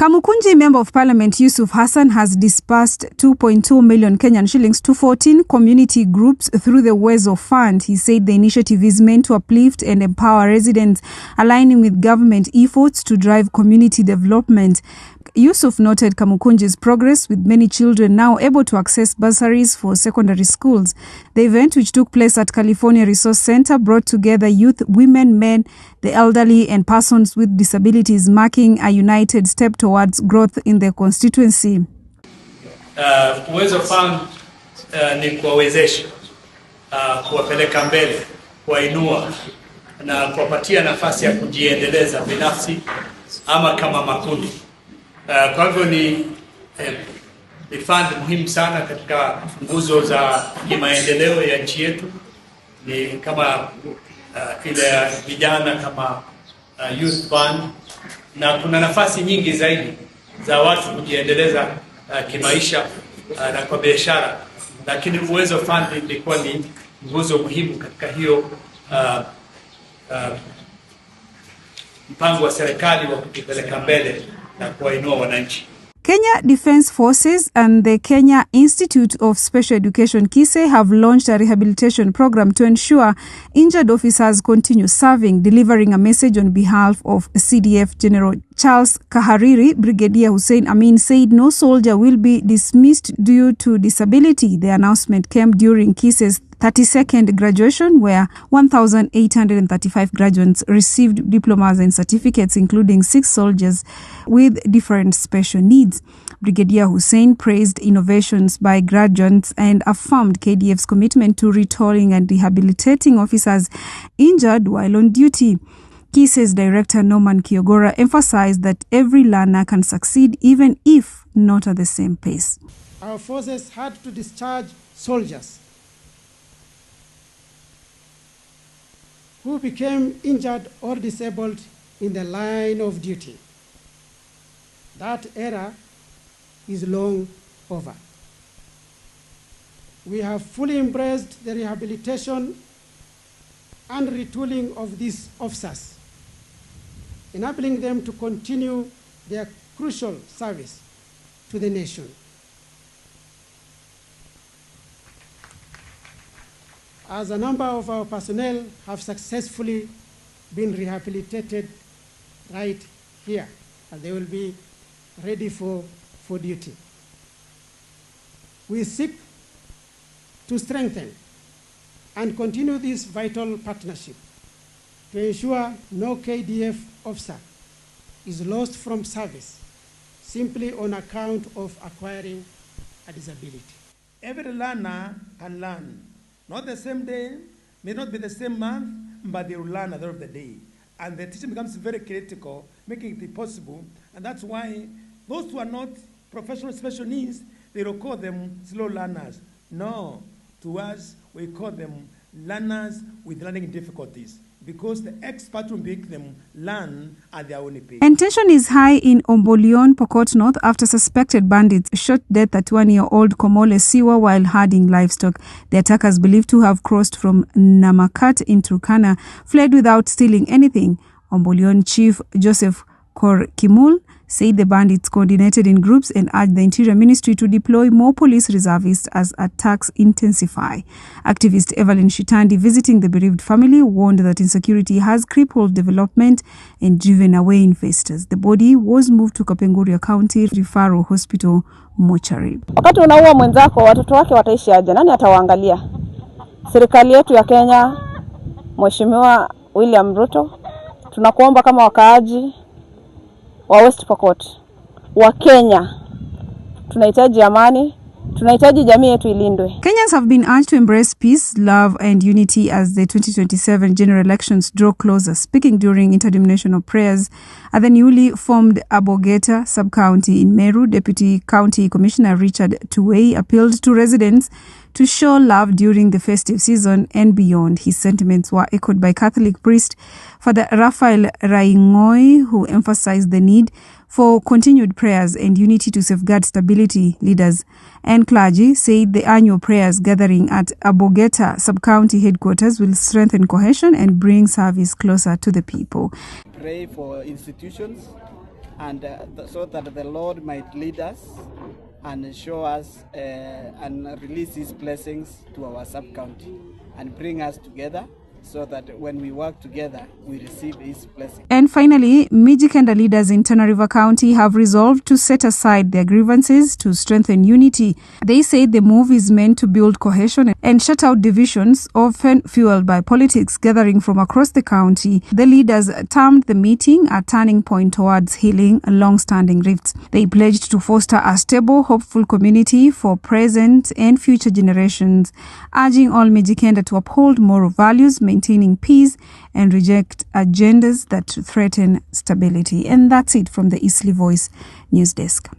Kamukunji Member of Parliament Yusuf Hassan has disbursed 2.2 million Kenyan shillings to 14 community groups through the Uwezo Fund. He said the initiative is meant to uplift and empower residents, aligning with government efforts to drive community development. Yusuf noted Kamukunji's progress, with many children now able to access bursaries for secondary schools. The event, which took place at California Resource Center, brought together youth, women, men, the elderly and persons with disabilities, marking a united step towards growth in the constituency. Uwezo Fund ni kuwawezesha, kuwapeleka mbele, kuwainua na kuwapatia nafasi ya kujiendeleza binafsi ama kama makundi. Kwa hivyo ni fund muhimu sana katika nguzo za maendeleo ya nchi yetu. Ni kama ile vijana kama youth fund, na kuna nafasi nyingi zaidi za watu kujiendeleza kimaisha na kwa biashara, lakini Uwezo Fund ilikuwa ni nguzo muhimu katika hiyo mpango wa serikali wa kupeleka mbele na kuwainua wananchi. Kenya Defence Forces and the Kenya Institute of Special Education (𝐍𝐢𝐬𝐽) have launched a rehabilitation program to ensure injured officers continue serving, delivering a message on behalf of CDF General Charles Kahariri. Brigadier Hussein Amin said no soldier will be dismissed due to disability. The announcement came during 𝐍𝐢𝐬𝐽's 32nd graduation, where 1,835 graduates received diplomas and certificates, including 6 soldiers with different special needs. Brigadier Hussein praised innovations by graduates and affirmed KDF's commitment to retooling and rehabilitating officers injured while on duty. 𝐍𝐢𝐬𝐽's director Norman Kiogora emphasized that every learner can succeed even if not at the same pace. Our forces had to discharge soldiers who became injured or disabled in the line of duty. That era is long over. We have fully embraced the rehabilitation and retooling of these officers, enabling them to continue their crucial service to the nation. As a number of our personnel have successfully been rehabilitated right here, and they will be ready for duty. We seek to strengthen and continue this vital partnership to ensure no KDF officer is lost from service simply on account of acquiring a disability. Every learner can learn. Not the same day, may not be the same month, but they will learn at the end of the day. And the teaching becomes very critical, making it possible. And that's why those who are not professional special needs, they don't call them slow learners. No, to us, we call them learners with learning difficulties, because the expert will make them learn at their own pace. And tension is high in Ombolion, Pokot North, after suspected bandits shot dead 31-year-old Komole Siwa while herding livestock. The attackers, believed to have crossed from Namakat in Turkana, fled without stealing anything. Ombolion Chief Joseph Kimul said the bandits coordinated in groups and urged the Interior Ministry to deploy more police reservists as attacks intensify. Activist Evelyn Shitandi, visiting the bereaved family, warned that insecurity has crippled development and driven away investors. The body was moved to Kapenguria County Referral Hospital mortuary. Wakati unaua mwenzako, watoto wake wataishi aje? Nani atawaangalia? Serikali yetu ya Kenya, Mheshimiwa William Ruto, tunakuomba kama wakaaji wa West Pokot, wa Kenya, tunahitaji amani, tunahitaji jamii yetu ilindwe. Kenyans have been urged to embrace peace, love and unity as the 2027 general elections draw closer. Speaking during interdenominational prayers at the newly formed Abogeta sub-county in Meru, Deputy County Commissioner Richard Tuwei appealed to residents to show love during the festive season and beyond. His sentiments were echoed by Catholic priest Father Raphael Raingoi, who emphasized the need for continued prayers and unity to safeguard stability. Leaders and clergy said the annual prayers gathering at Abogeta sub-county headquarters will strengthen cohesion and bring service closer to the people. Pray for institutions and so that the Lord might lead us and show us and release His blessings to our sub-county and bring us together, so that when we work together, we receive His blessing. And finally, Mijikenda leaders in Tana River County have resolved to set aside their grievances to strengthen unity. They say the move is meant to build cohesion and shut out divisions often fueled by politics gathering from across the county. The leaders termed the meeting a turning point towards healing long-standing rifts. They pledged to foster a stable, hopeful community for present and future generations, urging all Mijikenda to uphold moral values, maintaining peace, and reject agendas that threaten stability. And that's it from the Eastleigh Voice News Desk.